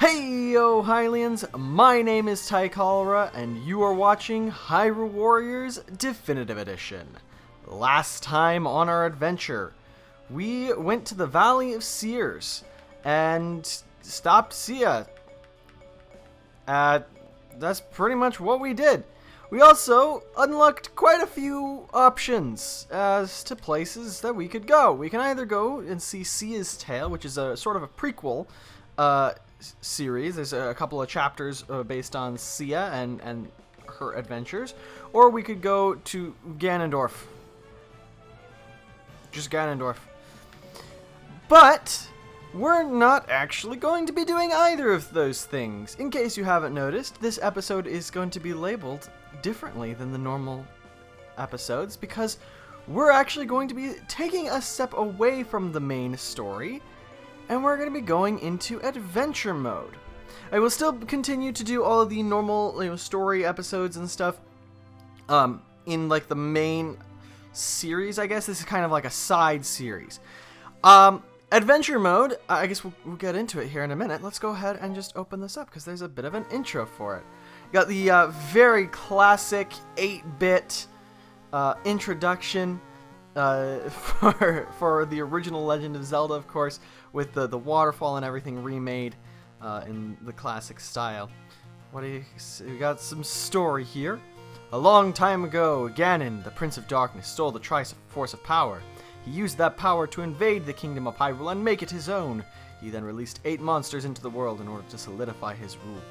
Hey yo Hylians, my name is Ty Cholera, and you are watching Hyrule Warriors Definitive Edition. Last time on our adventure, we went to the Valley of Seers and stopped Sia. That's pretty much what we did. We also unlocked quite a few options as to places that we could go. We can either go and see Sia's Tale, which is a sort of a prequel series. There's a couple of chapters based on Sia and her adventures, or we could go to Ganondorf. Just Ganondorf. But we're not actually going to be doing either of those things. In case you haven't noticed, this episode is going to be labeled differently than the normal episodes because we're actually going to be taking a step away from the main story, and we're going to be going into adventure mode. I will still continue to do all of the normal, story episodes and stuff in like the main series. I guess this is kind of like a side series. Adventure mode, I guess we'll get into it here in a minute. Let's go ahead and just open this up because there's a bit of an intro for it. Got the very classic 8-bit introduction for the original Legend of Zelda, of course, with the waterfall and everything remade in the classic style. What do you see? We got some story here. A long time ago, Ganon, the Prince of Darkness, stole the Triforce of Power. He used that power to invade the Kingdom of Hyrule and make it his own. He then released 8 monsters into the world in order to solidify his rule.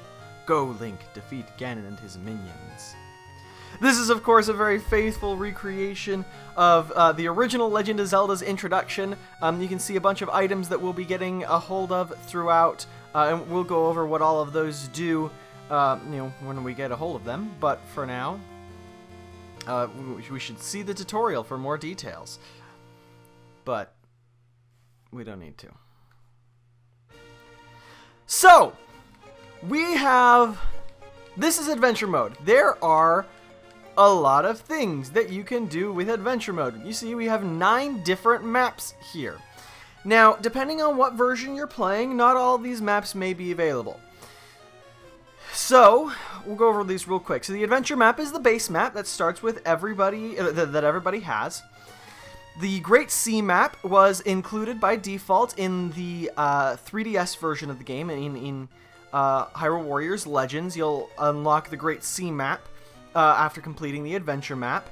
Go, Link, defeat Ganon and his minions. This is, of course, a very faithful recreation of the original Legend of Zelda's introduction. You can see a bunch of items that we'll be getting a hold of throughout, and we'll go over what all of those do, when we get a hold of them. But for now, we should see the tutorial for more details. But we don't need to. So, this is adventure mode. There are a lot of things that you can do with adventure mode. You see, we have 9 different maps here. Now, depending on what version you're playing, not all of these maps may be available. So, we'll go over these real quick. So the adventure map is the base map that starts with everybody, that everybody has. The Great Sea map was included by default in the 3DS version of the game. In Hyrule Warriors Legends, you'll unlock the Great Sea map after completing the adventure map.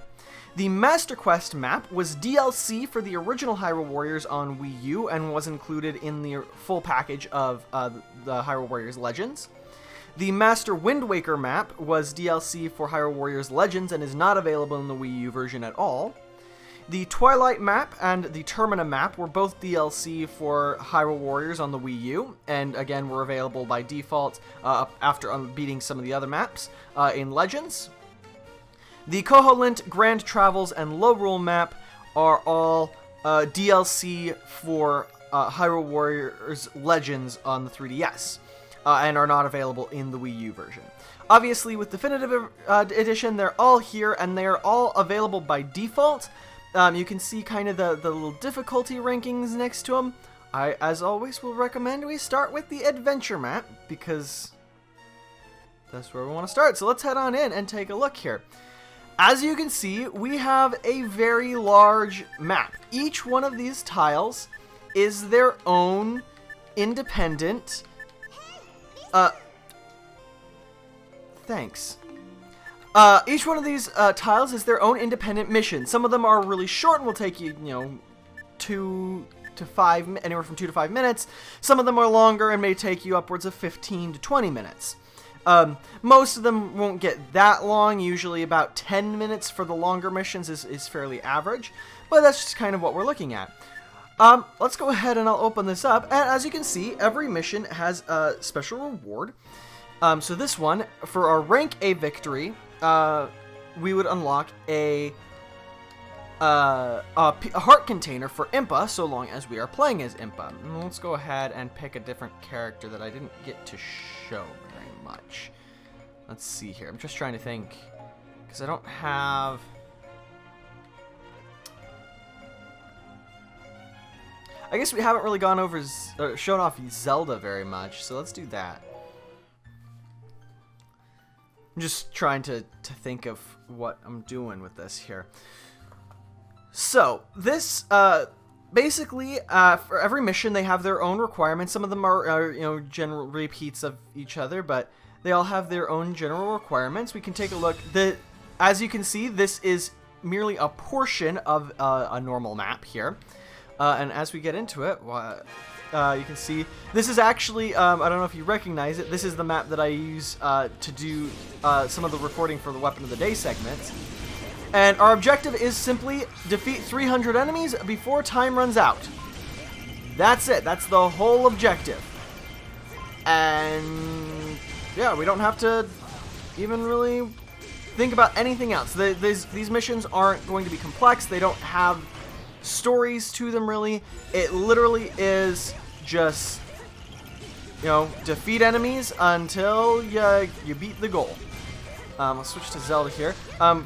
The Master Quest map was DLC for the original Hyrule Warriors on Wii U and was included in the full package of the Hyrule Warriors Legends. The Master Wind Waker map was DLC for Hyrule Warriors Legends and is not available in the Wii U version at all. The Twilight map and the Termina map were both DLC for Hyrule Warriors on the Wii U, and again were available by default after beating some of the other maps in Legends. The Koholint, Grand Travels, and Lorule map are all DLC for Hyrule Warriors Legends on the 3DS, and are not available in the Wii U version. Obviously, with Definitive Edition, they're all here, and they're all available by default. You can see kind of the little difficulty rankings next to them. I, as always, will recommend we start with the adventure map, because that's where we want to start. So let's head on in and take a look here. As you can see, we have a very large map. Each one of these tiles is their own independent... Thanks. Each one of these tiles is their own independent mission. Some of them are really short and will take you, anywhere from 2 to 5 minutes. Some of them are longer and may take you upwards of 15 to 20 minutes. Most of them won't get that long. Usually about 10 minutes for the longer missions is fairly average. But that's just kind of what we're looking at. Let's go ahead and I'll open this up. And as you can see, every mission has a special reward. So this one, for our rank A victory, we would unlock a heart container for Impa, so long as we are playing as Impa. And let's go ahead and pick a different character that I didn't get to show very much. Let's see here. I'm just trying to think, because I don't have... I guess we haven't really gone over shown off Zelda very much, so let's do that. I'm just trying to think of what I'm doing with this here. So, this, basically, for every mission, they have their own requirements. Some of them are, you know, general repeats of each other, but they all have their own general requirements. We can take a look. As you can see, this is merely a portion of a normal map here. And as we get into it, you can see this is actually, I don't know if you recognize it, this is the map that I use to do some of the recording for the Weapon of the Day segments. And our objective is simply defeat 300 enemies before time runs out. That's it. That's the whole objective. And yeah, we don't have to even really think about anything else. These missions aren't going to be complex. They don't have stories to them, really. It literally is just, you know, defeat enemies until you beat the goal. Let's switch to Zelda here.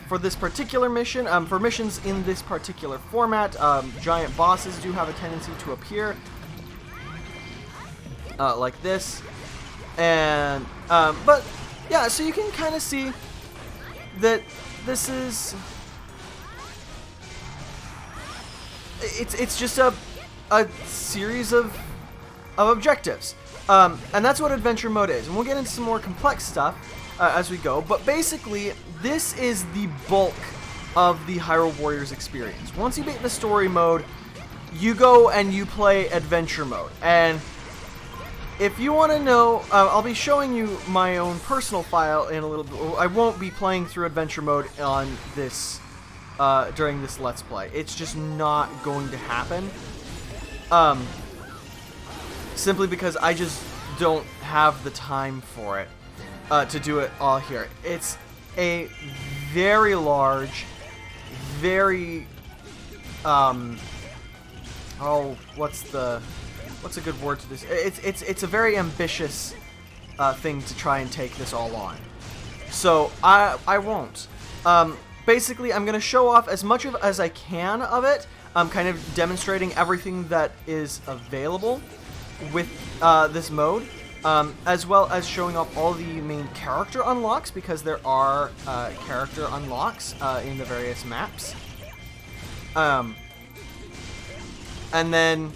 For this particular mission, for missions in this particular format, giant bosses do have a tendency to appear like this. And, but yeah, so you can kind of see that this is, it's just a series of objectives, and that's what adventure mode is. And we'll get into some more complex stuff as we go, but basically this is the bulk of the Hyrule Warriors experience. Once you beat the story mode, you go and you play adventure mode. And if you want to know, I'll be showing you my own personal file in a little bit. I won't be playing through adventure mode on this during this Let's Play. It's just not going to happen. Simply because I just don't have the time for it to do it all here. It's a very large, very what's a good word to this? It's a very ambitious thing to try and take this all on. So I won't. Basically, I'm gonna show off as much as I can of it. I'm kind of demonstrating everything that is available with this mode, as well as showing off all the main character unlocks, because there are character unlocks in the various maps. And then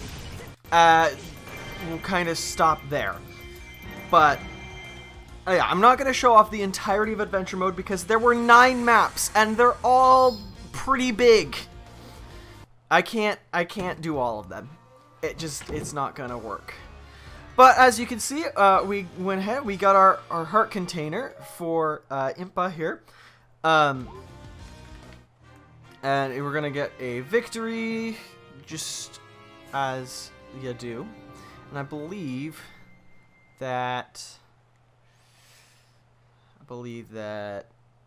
we'll kind of stop there. But yeah, I'm not going to show off the entirety of adventure mode because there were 9 maps and they're all pretty big. I can't do all of them. It's not going to work. But as you can see, we went ahead, we got our heart container for Impa here. And we're going to get a victory just as you do. And I believe that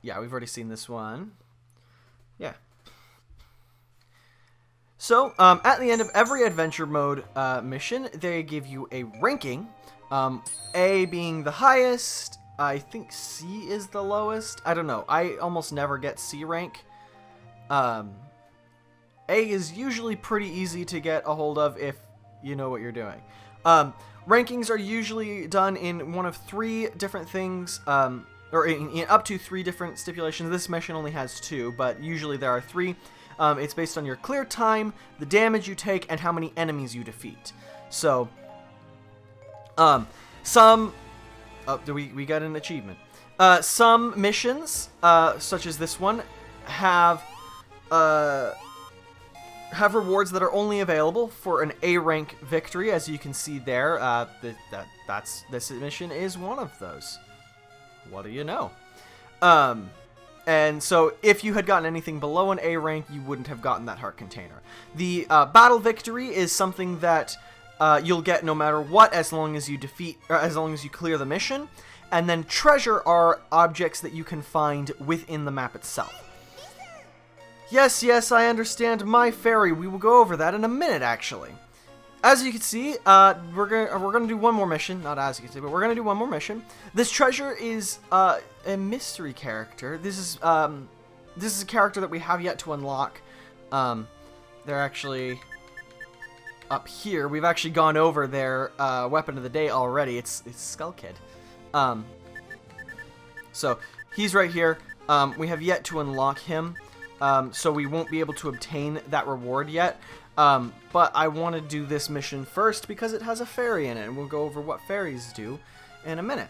yeah, we've already seen this one. Yeah. So, at the end of every adventure mode mission, they give you a ranking. A being the highest, I think C is the lowest. I don't know. I almost never get C rank. A is usually pretty easy to get a hold of if you know what you're doing. Rankings are usually done in one of 3 different things, or in up to 3 different stipulations. This mission only has 2, but usually there are 3. It's based on your clear time, the damage you take, and how many enemies you defeat. So, we got an achievement. Some missions, such as this one, have rewards that are only available for an A rank victory, as you can see there. This mission is one of those. What do you know? And so if you had gotten anything below an A rank, you wouldn't have gotten that heart container. The battle victory is something that you'll get no matter what, as long as you clear the mission. And then treasure are objects that you can find within the map itself. Yes, I understand, my fairy. We will go over that in a minute, actually. As you can see, we're gonna do one more mission. Not as you can see, but we're gonna do one more mission. This treasure is a mystery character. This is a character that we have yet to unlock. They're actually up here. We've actually gone over their weapon of the day already. It's Skull Kid. So he's right here. We have yet to unlock him, so we won't be able to obtain that reward yet. But I want to do this mission first because it has a fairy in it, and we'll go over what fairies do in a minute.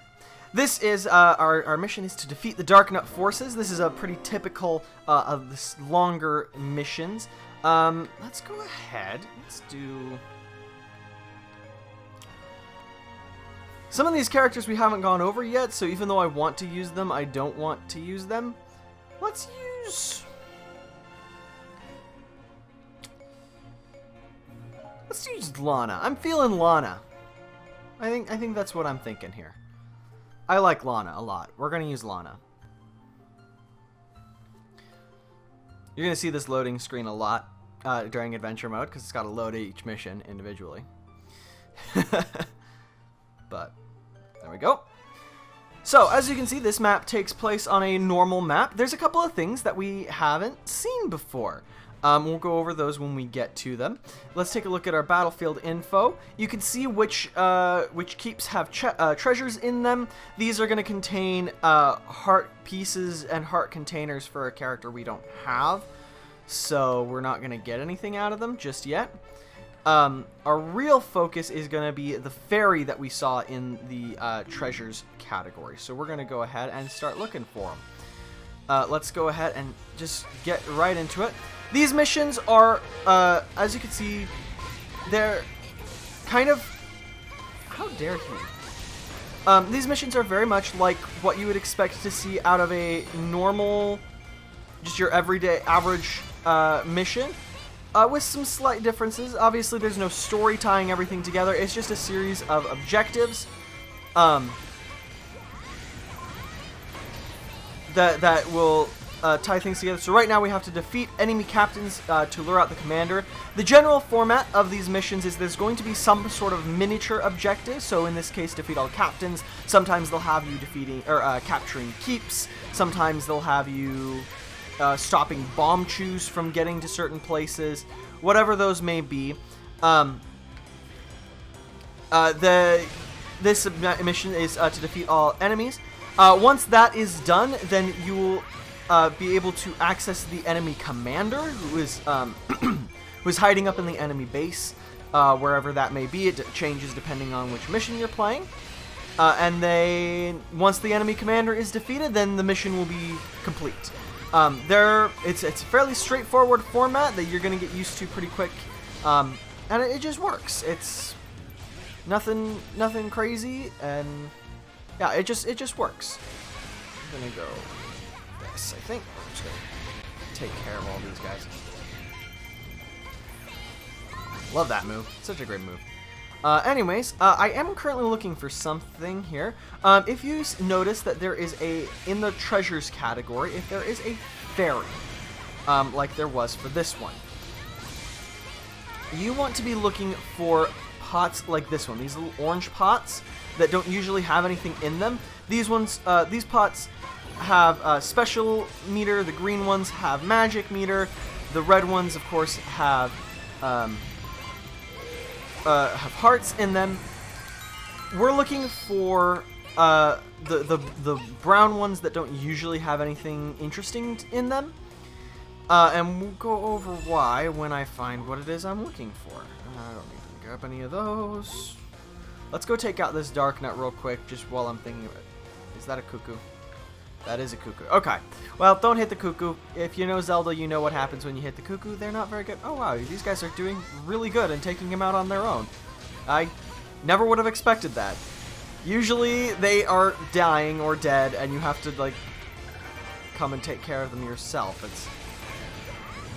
This is, our mission is to defeat the Dark Nut forces. This is a pretty typical of this longer missions. Let's go ahead. Let's do... Some of these characters we haven't gone over yet, so even though I want to use them, I don't want to use them. Let's use... Let's use Lana. I'm feeling Lana. I think that's what I'm thinking here. I like Lana a lot. We're gonna use Lana. You're gonna see this loading screen a lot during adventure mode because it's got to load each mission individually. But there we go. So as you can see, this map takes place on a normal map. There's a couple of things that we haven't seen before. We'll go over those when we get to them. Let's take a look at our battlefield info. You can see which keeps have treasures in them. These are going to contain heart pieces and heart containers for a character we don't have, so we're not going to get anything out of them just yet. Our real focus is going to be the fairy that we saw in the treasures category, so we're going to go ahead and start looking for them. Let's go ahead and just get right into it. These missions are, as you can see, they're kind of... How dare he? These missions are very much like what you would expect to see out of a normal, just your everyday average mission, with some slight differences. Obviously, there's no story tying everything together. It's just a series of objectives that will... tie things together. So right now we have to defeat enemy captains to lure out the commander. The general format of these missions is there's going to be some sort of miniature objective. So in this case, defeat all captains. Sometimes they'll have you defeating or capturing keeps. Sometimes they'll have you stopping bomb chews from getting to certain places. Whatever those may be. This mission is to defeat all enemies. Once that is done, then you will be able to access the enemy commander, who is who's hiding up in the enemy base, wherever that may be. It changes depending on which mission you're playing. And then once the enemy commander is defeated, then the mission will be complete. It's a fairly straightforward format that you're going to get used to pretty quick, and it just works. It's nothing crazy, and yeah, it just works. I'm gonna go. I think we're just gonna take care of all these guys. Love that move. Such a great move. Anyways, I am currently looking for something here. If you notice that there is in the treasures category, if there is a fairy, like there was for this one, you want to be looking for pots like this one. These little orange pots that don't usually have anything in them. These pots have special meter. The green ones have magic meter. The red ones, of course, have hearts in them. We're looking for the brown ones that don't usually have anything interesting in them, and we'll go over why when I find what it is I'm looking for. I don't need to grab any of those. Let's go take out this dark nut real quick, just while I'm thinking of it. Is that a cuckoo? That is a cuckoo. Okay. Well, don't hit the cuckoo. If you know Zelda, you know what happens when you hit the cuckoo. They're not very good. Oh, wow. These guys are doing really good and taking him out on their own. I never would have expected that. Usually, they are dying or dead, and you have to, like, come and take care of them yourself. It's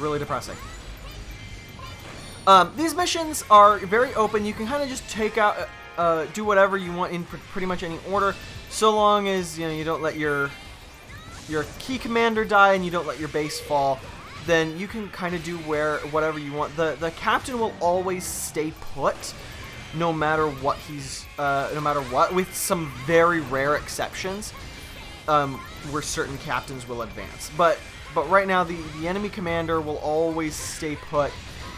really depressing. These missions are very open. You can kind of just take out, do whatever you want in pretty much any order, so long as, you know, you don't let your key commander die and you don't let your base fall. Then you can kind of do whatever you want. The captain will always stay put, no matter what with some very rare exceptions, where certain captains will advance. But right now, the enemy commander will always stay put,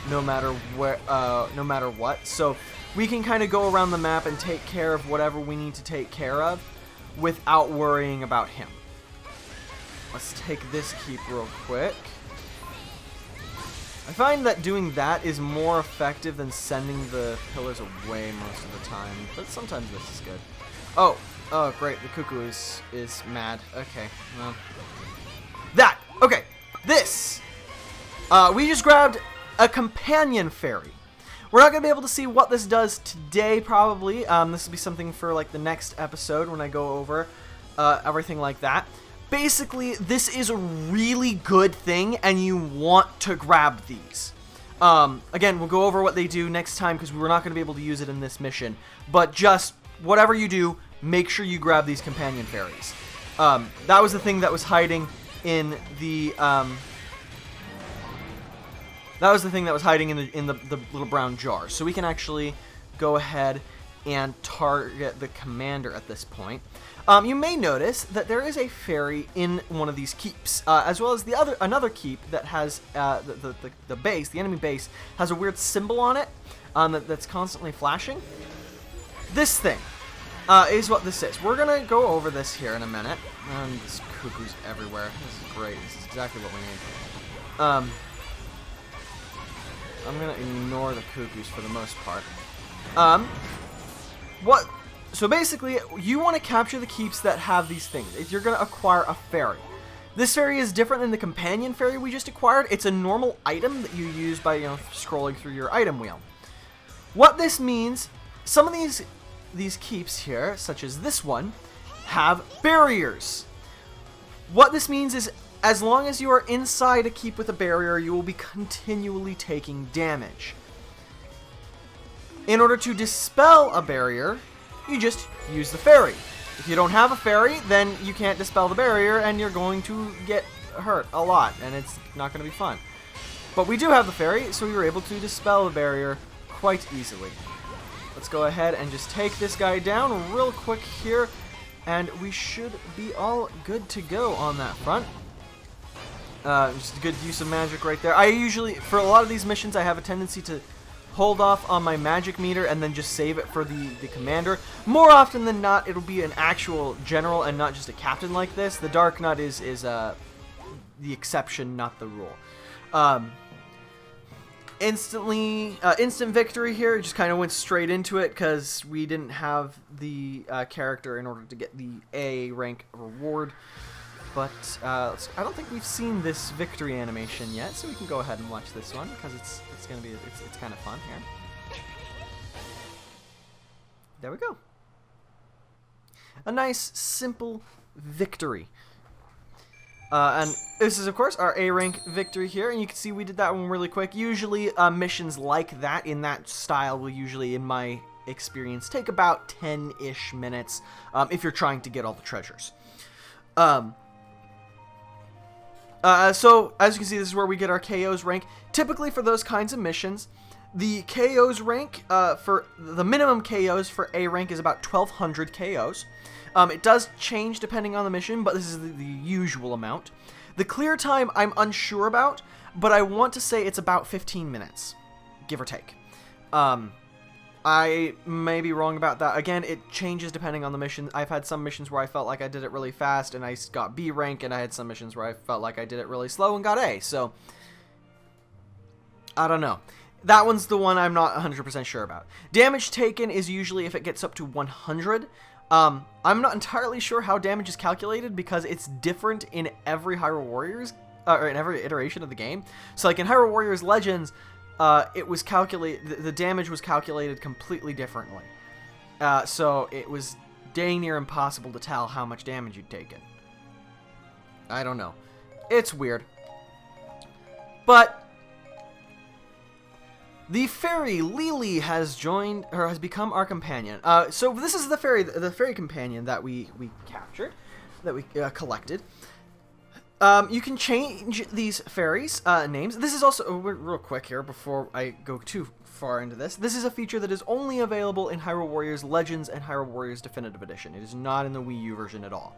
no matter what. So we can kind of go around the map and take care of whatever we need to take care of without worrying about him. Let's take this keep real quick. I find that doing that is more effective than sending the pillars away most of the time, but sometimes this is good. Oh, great, the cuckoo is mad. Okay, well. That! Okay, this! We just grabbed a companion fairy. We're not going to be able to see what this does today, probably. This will be something for, like, the next episode when I go over everything like that. Basically, this is a really good thing, and you want to grab these. Again, we'll go over what they do next time, because we're not going to be able to use it in this mission. But just, whatever you do, make sure you grab these companion fairies. That was the thing that was hiding in the... That was the thing that was hiding in the little brown jar. So we can actually go ahead and target the commander at this point. You may notice that there is a fairy in one of these keeps, as well as another keep that has the base, the enemy base, has a weird symbol on it that's constantly flashing. This thing is what this is. We're gonna go over this here in a minute. And this cuckoo's everywhere. This is great. This is exactly what we need. I'm gonna ignore the cuckoos for the most part. So basically, you want to capture the keeps that have these things. You're gonna acquire a fairy. This fairy is different than the companion fairy we just acquired. It's a normal item that you use by, scrolling through your item wheel. What this means, some of these keeps here, such as this one, have barriers. What this means is, as long as you are inside a keep with a barrier, you will be continually taking damage. In order to dispel a barrier, you just use the fairy. If you don't have a fairy, then you can't dispel the barrier, and you're going to get hurt a lot, and it's not going to be fun. But we do have the fairy, so we were able to dispel the barrier quite easily. Let's go ahead and just take this guy down real quick here, and we should be all good to go on that front. Just a good use of magic right there. I usually, for a lot of these missions, I have a tendency to hold off on my magic meter and then just save it for the commander. More often than not, it'll be an actual general and not just a captain like this. The Dark Nut is the exception, not the rule. Instant victory here. Just kind of went straight into it because we didn't have the character in order to get the A rank reward. But I don't think we've seen this victory animation yet, so we can go ahead and watch this one because it's kind of fun here. There we go. A nice simple victory. And this is of course our A rank victory here, and you can see we did that one really quick. Usually missions like that in that style will usually, in my experience, take about 10-ish minutes if you're trying to get all the treasures. So, as you can see, this is where we get our KOs rank. Typically, for those kinds of missions, the KOs rank, for the minimum KOs for A rank is about 1,200 KOs. It does change depending on the mission, but this is the usual amount. The clear time, I'm unsure about, but I want to say it's about 15 minutes, give or take. I may be wrong about that. Again, it changes depending on the mission. I've had some missions where I felt like I did it really fast and I got B rank, and I had some missions where I felt like I did it really slow and got A. So, I don't know. That one's the one I'm not 100% sure about. Damage taken is usually if it gets up to 100. I'm not entirely sure how damage is calculated because it's different in every Hyrule Warriors, or in every iteration of the game. So, like in Hyrule Warriors Legends, it was calculated. The damage was calculated completely differently. So it was dang near impossible to tell how much damage you'd taken. I don't know. It's weird. But the fairy Lily has joined, or has become our companion. So this is the fairy companion that we captured, that we collected. You can change these fairies' names. This is also, real quick here before I go too far into this, this is a feature that is only available in Hyrule Warriors Legends and Hyrule Warriors Definitive Edition. It is not in the Wii U version at all.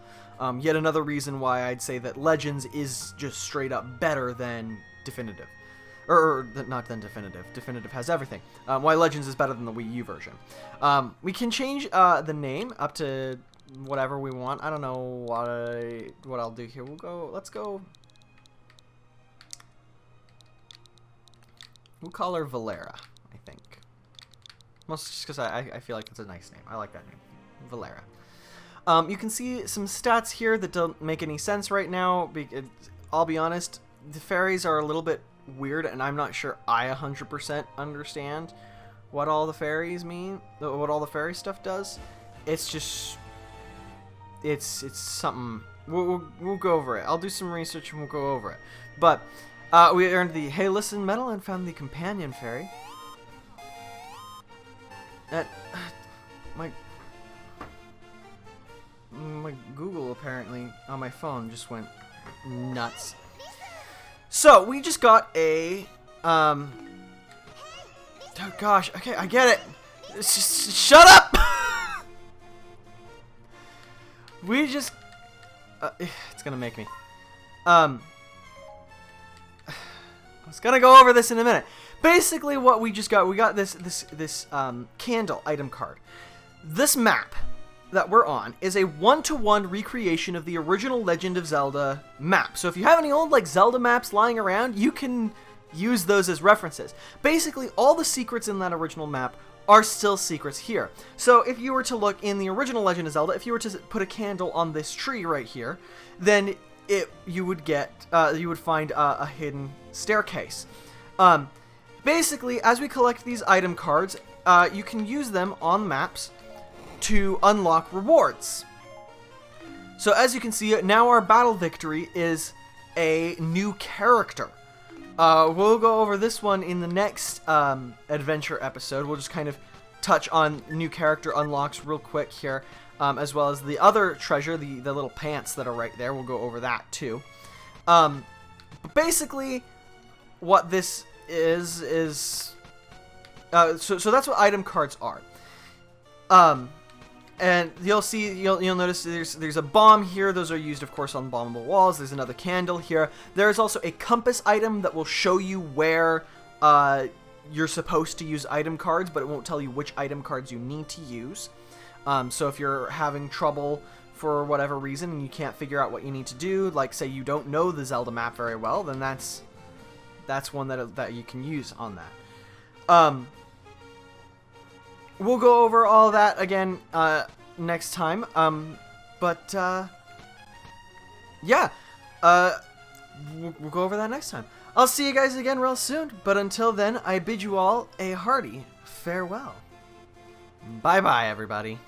Yet another reason why I'd say that Legends is just straight up better than Definitive. Or not than Definitive. Definitive has everything. Why Legends is better than the Wii U version. We can change the name up to whatever we want. I don't know what I'll do here. Let's go. We'll call her Valera, I think. Mostly just because I feel like it's a nice name. I like that name. Valera. You can see some stats here that don't make any sense right now. I'll be honest, the fairies are a little bit weird, and I'm not sure I 100% understand what all the fairies mean, what all the fairy stuff does. It's just, it's something. We'll go over it. I'll do some research and we'll go over it. But we earned the Hey Listen medal and found the companion fairy. My Google apparently on my phone just went nuts. So we just got a oh gosh, okay, I get it. Shut up. We just it's gonna make me I was gonna go over this in a minute. Basically what we got this candle item card. This map that we're on is a one-to-one recreation of the original Legend of Zelda map. So if you have any old like Zelda maps lying around, you can use those as references. Basically, all the secrets in that original map are still secrets here. So if you were to look in the original Legend of Zelda, if you were to put a candle on this tree right here, then you would find a hidden staircase. Basically, as we collect these item cards, you can use them on maps to unlock rewards. So as you can see, now our battle victory is a new character. We'll go over this one in the next adventure episode. We'll just kind of touch on new character unlocks real quick here, as well as the other treasure, the little pants that are right there. We'll go over that too. But basically, what this is so that's what item cards are. And you'll notice there's a bomb here. Those are used, of course, on bombable walls. There's another candle here. There is also a compass item that will show you where you're supposed to use item cards, but it won't tell you which item cards you need to use. So if you're having trouble for whatever reason and you can't figure out what you need to do, like say you don't know the Zelda map very well, then that's one that you can use on that. We'll go over all that again next time. Yeah, we'll go over that next time. I'll see you guys again real soon. But until then, I bid you all a hearty farewell. Bye-bye, everybody.